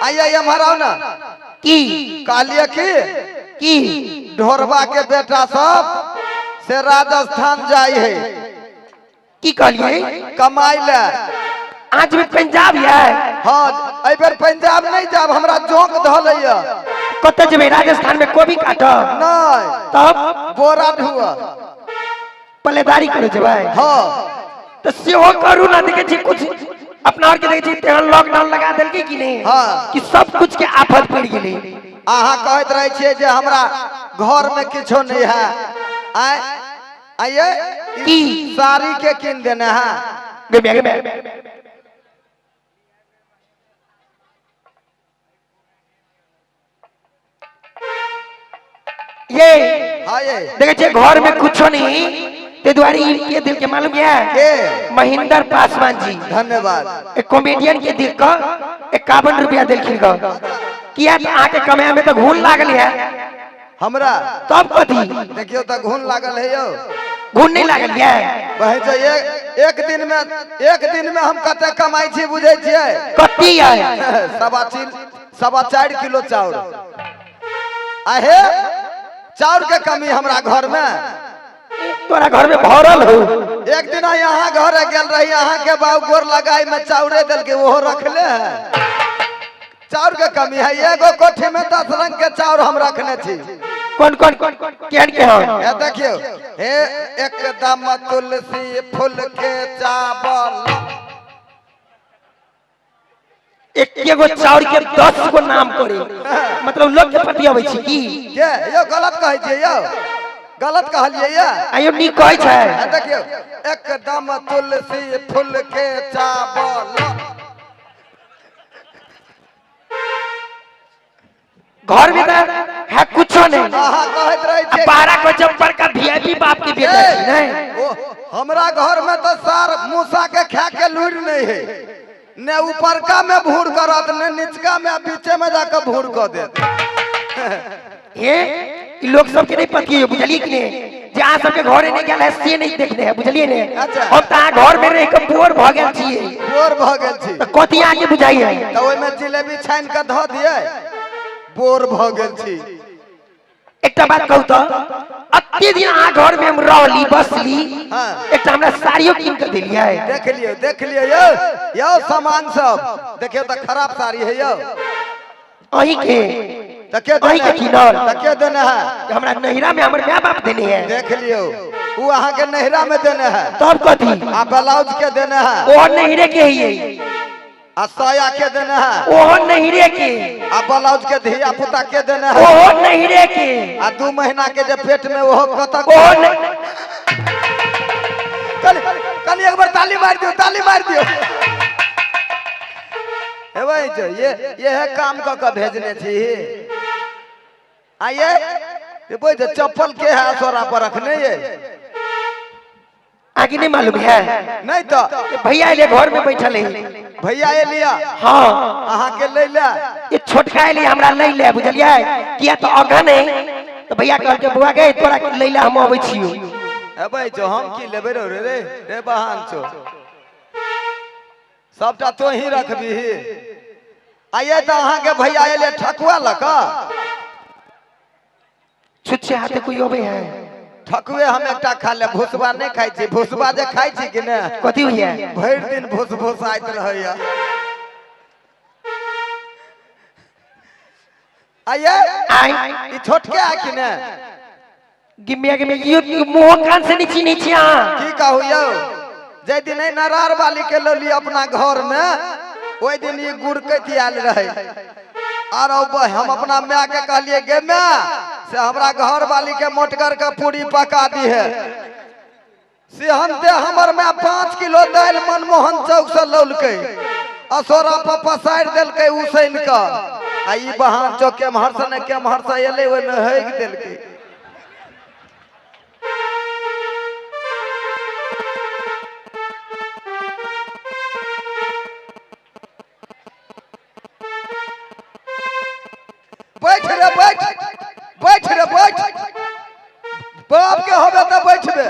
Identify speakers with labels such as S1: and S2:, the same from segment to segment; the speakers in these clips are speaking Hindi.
S1: आइए हमारा ना
S2: की
S1: कहलिए
S2: की
S1: ढोरबा के बेटा सब से राजस्थान जाई है
S2: की कहलिए
S1: कमाई ले।
S2: आज में पंजाब है।
S1: हाँ अई बेर पंजाब नहीं जाब हमरा जोंक धलैया।
S2: कत जेबे राजस्थान में कोबी काट
S1: नहीं
S2: तब
S1: बोरा ढुआ
S2: पल्लेदारी करे जेबे।
S1: हाँ
S2: तो सेहो करू ना देखे छी कुछ अपना और के देखे छी तेहन लॉकडाउन लगा देल के कि नहीं।
S1: हाँ
S2: कि सब कुछ के आफत पड़ गेले।
S1: आहा कहत रहे छे जे हमरा घर में किछो नहीं है। आय आइए
S2: की
S1: साड़ी के किन देना है।
S2: ये
S1: हाँ ये
S2: देखे घर में कुछ नहीं ते द्वारी के दिल के मालूम है महेंद्र पासवान जी
S1: धन्यवाद
S2: एक कॉमेडियन के दिल का 51 रुपया दिलखिन का किया तो आके कमाया में तो घून लागल है
S1: हमरा
S2: तब कथी
S1: देखियो तो घून लागल है यो
S2: घून नहीं लागल है
S1: वही तो एक दिन में हम कते कमाई छी बुझे छिए
S2: कती है
S1: 4.25 किलो चाउर आहे चाउर के कमी हमरा घर में
S2: तोरा घर में भरल हो।
S1: एक दिन यहाँ घर गेल रही यहाँ के बाबू गोर लगाई में चाउरे दल के वो रखले है। चाउर के कमी है एगो कोठी में 10 रंग के चाउर हम रखने थी।
S2: कौन कौन केहन के हो
S1: ये देखियो हे एकदम तुलसी फूल के चावल
S2: एगो चाउर के 10 गो नाम करे मतलब लोग के पति आबै छी की
S1: के यो गलत कहै छियै यो गलत कहलिए या
S2: आयो नी कहै छै।
S1: देखियो एकदम तुलसी फूल के चावल
S2: घर में है कुछ नहीं।
S1: आहा कहत रहे छे
S2: 12 को जंपर का वीआईपी बाप के बेटा छी नहीं।
S1: हमरा घर में तो सार मूसा के खा के लूर नहीं है ने ऊपर का में भूर करत ने नीचका में बीचे में जाकर भूर कर देत।
S2: ये लोग सब के नहीं पति है बुझलिए कि नहीं जहां सब के घरे नहीं गेल है से नहीं देखने है बुझलिए ने।
S1: अच्छा।
S2: हम ता घर में रह के बोर भ गेल छी
S1: बोर भ गेल छी
S2: तो कथि आगे बुझाई है
S1: तो ओय में जिलेबी छान के ध दिए बोर भ गेल छी।
S2: एकटा बात कहू तो अत्ते दिन आ घर में हम रहली बसली
S1: हाँ।
S2: एकटा हमरा साड़ियो किन के देलिए
S1: देख लियो यो सामान सब देखियो तो खराब साड़ी है यो
S2: अही के
S1: तके
S2: अही के किनल
S1: तके देना है
S2: हमरा नहिरा में हमर मां बाप देने है।
S1: देख लियो वो अहाँ के नहिरा में देना है
S2: तब कथी
S1: आ ब्लाउज के देना है
S2: ओ नहिरे के ही
S1: आ साया के देना है
S2: ओ नहिरे के
S1: आ ब्लाउज के धिया पुता के देना है
S2: ओ नहिरे के
S1: आ 2 महीना के जे पेट में वो कतक
S2: ओ
S1: कल एक बार ताली मार दियो हे भाई जो ये है काम का भेजने थी। आइए ये बोल तो चप्पल के है सोरा पर रखने ये
S2: आगे नहीं मालूम है
S1: नहीं तो
S2: भैया ले घर में बैठल है
S1: भैया ये लिया
S2: हाँ
S1: अहाँ के ले ले
S2: ये छोटका ले हमरा ले ले बुझलिए किया तो अगन है तो भैया कहल के बुआ गए तोरा ले ले हम आबै छियो।
S1: ए भाई जो हम की लेबे रे बहान छो सबटा तो ही रखबी। आइए तो अहाँ के भैया ले ठकुआ लका
S2: छुच्छे हाथे कोई होबे है
S1: ठकुए हम एकटा खा ले भुसबा नहीं खाई छी भुसबा जे खाई छी कि ने
S2: कथी होइए
S1: भर दिन भुस आइत रहैया। आइए
S2: आई
S1: ई छोटके आ कि ने
S2: गिमिया यो मुंह कान से नहीं चिन्ह छी अहाँ
S1: की कहू यो जे दिन नरार वाली के लली अपना घर में ओई दिन ये गुड़ कथि आल रहे और हम अपना माँ के कहलिए गे माँ से हमरा घर वाली के मोटगर के पूरी पका दी है सेहन दे हमर में 5 किलो दाल मनमोहन चौक से लौलकै असोरा पर पसार देलकै उसैन के आ ई बहान चौक के महर से एले ओइ में हैग देलकै। बैठ रे बैठ बाप के होबे तो बैठबे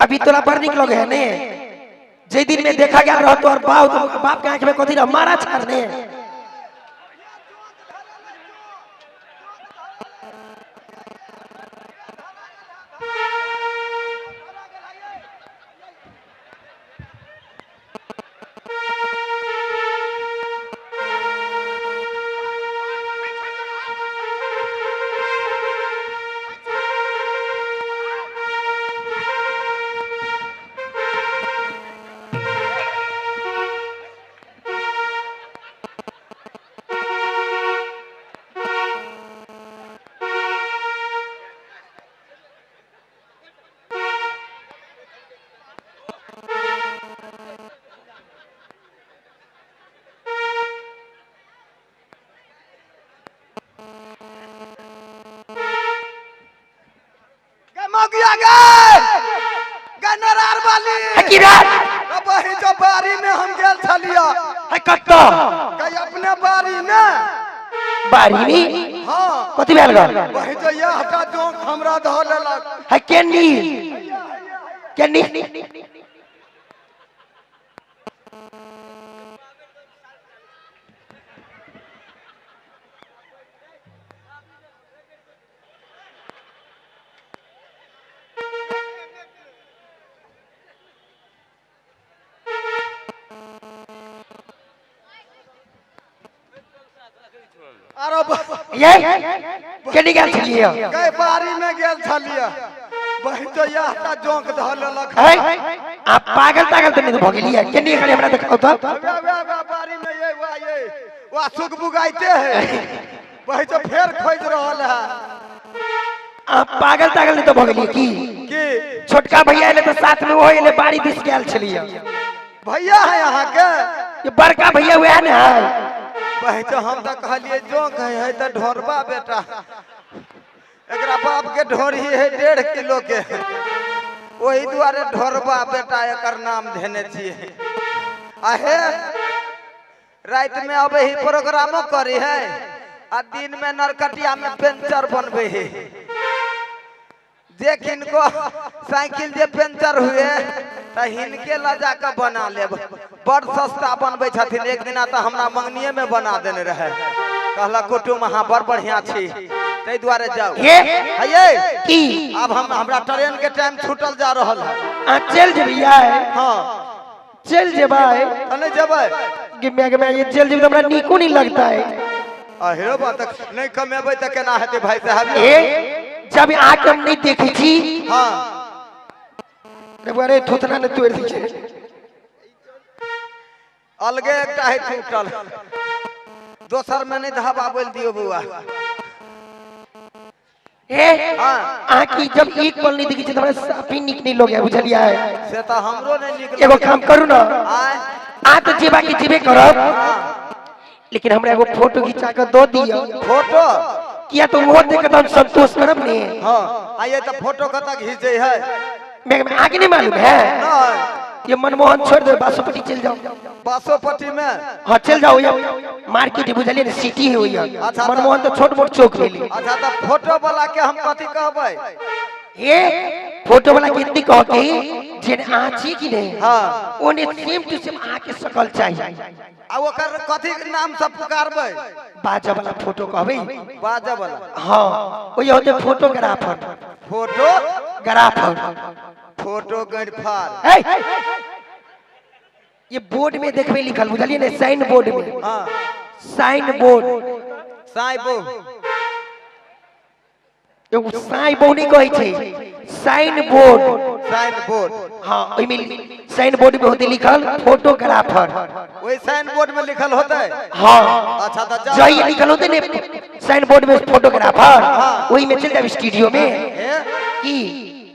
S2: अभी तोला पर निकलो है ने जे दिन में देखा गया रह तो और बाप के आंख में कथी रह मारा छाड़ने
S1: नरार वाली वही जो बारी में हम गेल छलिया
S2: है कत्ता
S1: कई अपने बारी में
S2: बारी में
S1: हां
S2: कथी भेल ग
S1: वही जो ये हटा जो हमरा धो लेलक
S2: है केनी केनी ये केनी गेल छलिए
S1: कई बारी में गेल छलिए वही तो ये हटा जोंक धो लेलक
S2: है आप पागल तो नहीं भ गेलिए केनी खाली हमरा देखाओ तो
S1: बारी में ये वा सुख बुगाइते है वही तो फेर खोज रहल है
S2: आप पागल नहीं तो भ गेलिए की छोटका भैया ले तो साथ में वो ले बारी दिस गेल छलिए
S1: भैया है यहाँ के
S2: ये बड़का भैया हुआ है ना
S1: वही तो हम तो कहलिए जोंक है तो ढोरबा बेटा एकरा बाप के ढोरी है 1.5 किलो के वही द्वारे ढोरबा बेटा एकर नाम देने छिए आहे रात में अब ही प्रोग्रामो करी है आ दिन में नरकटिया में पेंचर बनबे है जे किनको साइकिल जे पेंचर हुए त हिनके ला जाकर बना लेब बड़ सस्ता बनबे छथिन एक दिना त हमरा मंगनिए में बना देने रहे कहला कुटुम हां बड़ बढ़िया छी तै द्वारे जाओ ये
S2: की
S1: अब हम हमरा ट्रेन के टाइम छूटल जा रहल है
S2: आ चल जेबिया
S1: हां
S2: चल जेबाय
S1: तने जेबै
S2: गे ये चल जेब हमरा नीको नहीं लगता है
S1: अहे बात नहीं कमेबै त केना हेतै भाई साहब
S2: जब आके हम नहीं देखी थी
S1: हां
S2: अरे थोतना ने तोड़ दी
S1: अलगे एकटा है टूटल दोसर में नहीं धाबा बोल दियो बुआ
S2: आकी जब एक पल नहीं देखी थी हमरा साफी निक नहीं लोग है बुझलिया है
S1: से त हमरो नहीं निकल
S2: एगो काम करू ना आ तो जेबा के जेबे करब लेकिन हमरा एगो फोटो खिंचा के दो दियो
S1: फोटो
S2: किया तो वो देख के हम संतोष करब ने
S1: हां आइए तो फोटो कत खींचे है
S2: मैं आगे नहीं मालूम है
S1: नहीं
S2: ये मनमोहन छोड़ दो बासोपट्टी चल जाओ
S1: बासोपट्टी में
S2: हां चल जाओ ये मार्केट बुझलिए ना सिटी है ये मनमोहन तो छोट मोट चौक ले ली
S1: अच्छा तो फोटो वाला के हम कथि कहबै
S2: ये फोटो वाला के इतनी कह के जेने आछी की नहीं
S1: हां
S2: ओने सेम टू सेम आके शकल चाहिए
S1: आ ओकर कथि के नाम से पुकारबै
S2: बाजा वाला फोटो कहबै
S1: बाजा वाला
S2: हां ओ ये होते फोटोग्राफर
S1: फोटोग्राफर
S2: ये बोर्ड में देखबे लिखल बुझलिए ना साइन बोर्ड में
S1: हां
S2: साइन बोर्ड
S1: साइबो
S2: एगो साइन बोर्ड नहीं कहै छै साइन बोर्ड हां ओइ में साइन बोर्ड में होते लिखल फोटोग्राफर
S1: वही साइन बोर्ड में लिखल होते
S2: हां
S1: अच्छा तो
S2: जई लिखल होते ने साइन बोर्ड में फोटोग्राफर वही में चल जाब स्टूडियो में की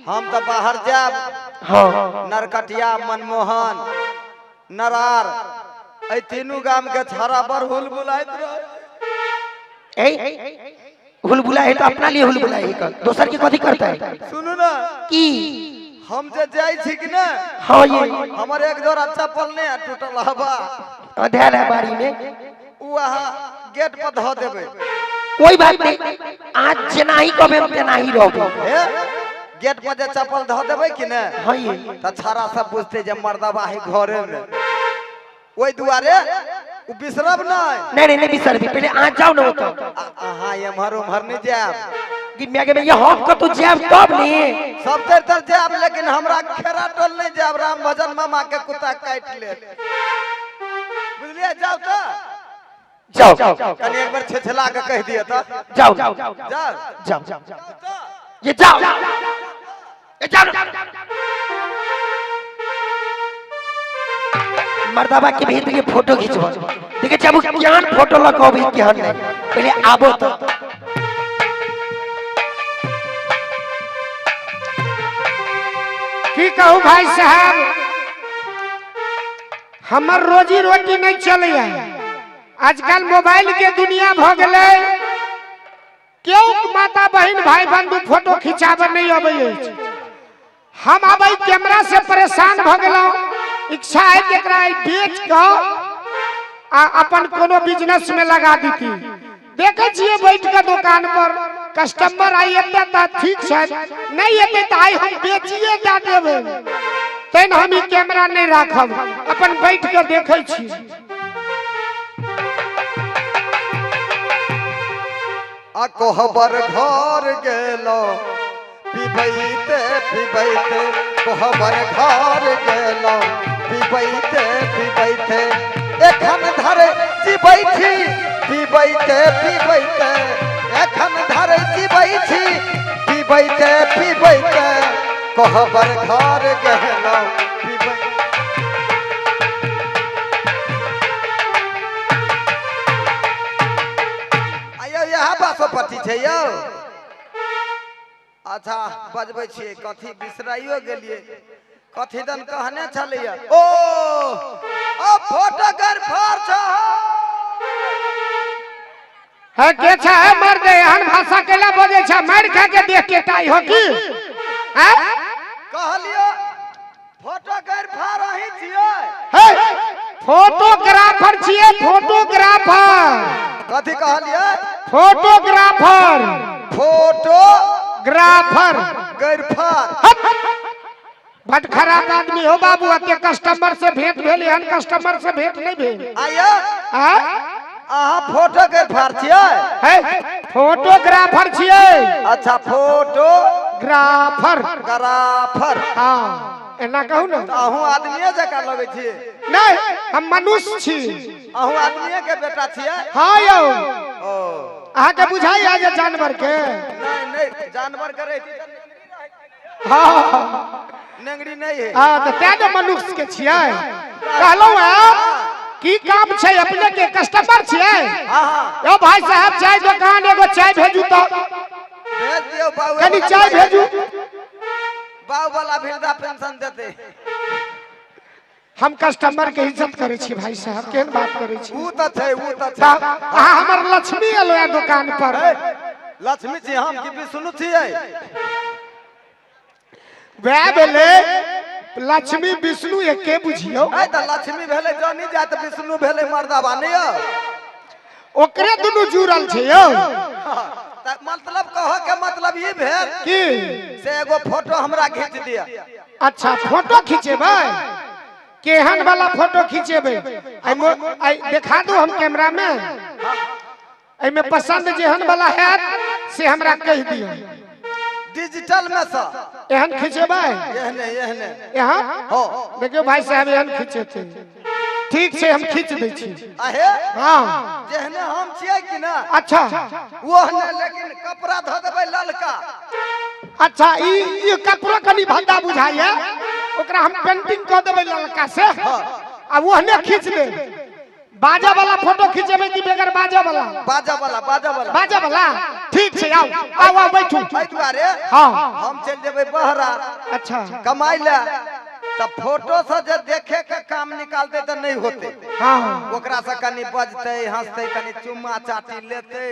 S1: हम तो बाहर जाब
S2: हां
S1: नरकटिया मनमोहन नरार ए तीनू गाम के छारा पर हुलबुलाइत रहे
S2: ए हुलबुला है तो अपना लिए हुलबुला है दोसर के कथि करता है
S1: सुनो ना
S2: की
S1: हम जे जाई छी कि ना
S2: हां ये
S1: हमर एक जोड़ा चप्पल ने टूटल हवा
S2: अधेल है बारी में
S1: वहां गेट पर ध देबे
S2: कोई बात नहीं आज जना ही कबे हम जना ही रहबो
S1: गेट पर जे चप्पल धो देबै कि ने
S2: हाँ ये
S1: त छाड़ा सब बुझते जे मर्दबा है घरे में ओई दुआरे उ बिसरब नहीं
S2: नहीं बिसरबी पहले आ जाओ ना तो
S1: अहाँ एम्हर उम्हर नहीं जाब
S2: कि मैं के ये हम को तो जाब तब नहीं
S1: सब देर तर जाब लेकिन हमरा खेरा टोल नहीं जाब राम भजन मामा के कुत्ता काट ले बुझलिए जाओ तो
S2: जाओ
S1: कनी एक बार छेछला के कह दिए तो
S2: जाओ
S1: जाओ
S2: ये जाओ ये जाओ मर्दाबा के भेज के फोटो खींचो देखिए जब ज्ञान फोटो लगाओ भी ज्ञान नहीं पहले आबो तो
S3: की कहूँ भाई साहब हमर रोजी रोटी नहीं चले आजकल मोबाइल के दुनिया भ गए क्यों माता बहन भाई बंधु फोटो खिंचावे नहीं अबे हम अब कैमरा से परेशान भ गए इच्छा है कि बेच के अपन कोनो बिजनेस में लगा दी देखे छिए बैठ के दुकान पर कस्टमर आई तो ठीक है नहीं अते तो आई हम बेचिए जा देवे तेन हम ई कैमरा नहीं राखब अपन बैठ के देखे छी
S1: आ कोहबर घर गेलो पिबैते कोहबर घर गेलो पिबैते एखन धरे जीबै छी पिबैते एखन धरे जीबै छी पिबैते कोहबर घर गेलो पिबै आयो यहाँ बासोपट्टी छै यौ अच्छा बजबै छियै कथी बिसराइयो गेलिए कथी दन कहने छलिए ओ फोटोग्राफर छ
S3: है के छ है मर्द एहन भाषा केला बोले छ मार खा के देख के टाई हो की हैं
S1: कहलियो फोटोग्राफर अही छियै
S3: है फोटोग्राफर छियै फोटोग्राफर
S1: कथी कहलिए
S3: फोटोग्राफर
S1: फोटोग्राफर
S3: बड़ खराब आदमी हो बाबू अते कस्टमर से भेंट भेल एहन कस्टमर से भेंट नहीं भेल
S1: आया अहाँ फोटोग्राफर छियै
S3: है फोटोग्राफर छियै
S1: अच्छा फोटोग्राफर
S3: हां एना कहू ना
S1: अहूँ आदमीए जकाँ लगे छियै
S3: नहीं हम मनुष्य छी
S1: अहूँ आदमीए के बेटा छियै
S3: हां यौ
S1: ओ
S3: अहाँ के बुझाई आज जानवर के
S1: नहीं जानवर के रहती
S3: हां
S1: नेंगड़ी नहीं है
S3: हां तो तेज मनुष्य के छियै कहलो की काम छै अपने के कस्टमर छियै
S1: हां
S3: यो भाई साहब चाय दुकान एगो चाय भेजू तो
S1: भेज दियो बाबू
S3: कनी चाय भेजू
S1: बाबू वाला वृद्धा पेंशन देते
S3: हम कस्टमर के इज्जत करे छी भाई साहब केन बात करे छी
S1: ऊ त छै
S3: अहाँ हमर लक्ष्मी एलो है दुकान पर
S1: लक्ष्मी छी हम की विष्णु छियै
S3: वह भेले लक्ष्मी विष्णु एके बुझियो
S1: ए त लक्ष्मी भेले जानी जात विष्णु भेले मर्दाबा नहीं हो
S3: ओकरे दुनु जुड़ल छै यौ
S1: त मतलब कहो के मतलब ई भेल
S3: की
S1: से एगो फोटो हमरा खींच दिया
S3: अच्छा फोटो खींचेबै केहन वाला फोटो खींचेबै आई दिखा दो हम कैमरा में आई में पसंद जेहन वाला है से हमरा कह दियो
S1: डिजिटल में से
S3: एहन खींचेबै
S1: एहने
S3: यहाँ
S1: हो
S3: देखियो भाई साहब एहन खींचेते ठीक छै हम खींच दै छी
S1: आहे
S3: हां
S1: जेहने हम छियै कि ना
S3: अच्छा
S1: ओहने लेकिन कपड़ा धो देबै ललका
S3: अच्छा ई कपड़ा कनी भद्दा बुझाइए ओकरा हम पेंटिंग कर देबै ललका से आ ओहने खींच दे बाजा वाला फोटो खींचेबै कि बेगर बाजा वाला बाजा वाला ठीक छै आओ बैठू
S1: दुआरे
S3: हां
S1: हम चल जेबै बहरा
S3: अच्छा
S1: कमाई ले त फोटो से जे देखे के काम निकालते त नहीं होते
S3: हां
S1: ओकरा से कनी बजते हंसते कनी चुम्मा चाटी लेते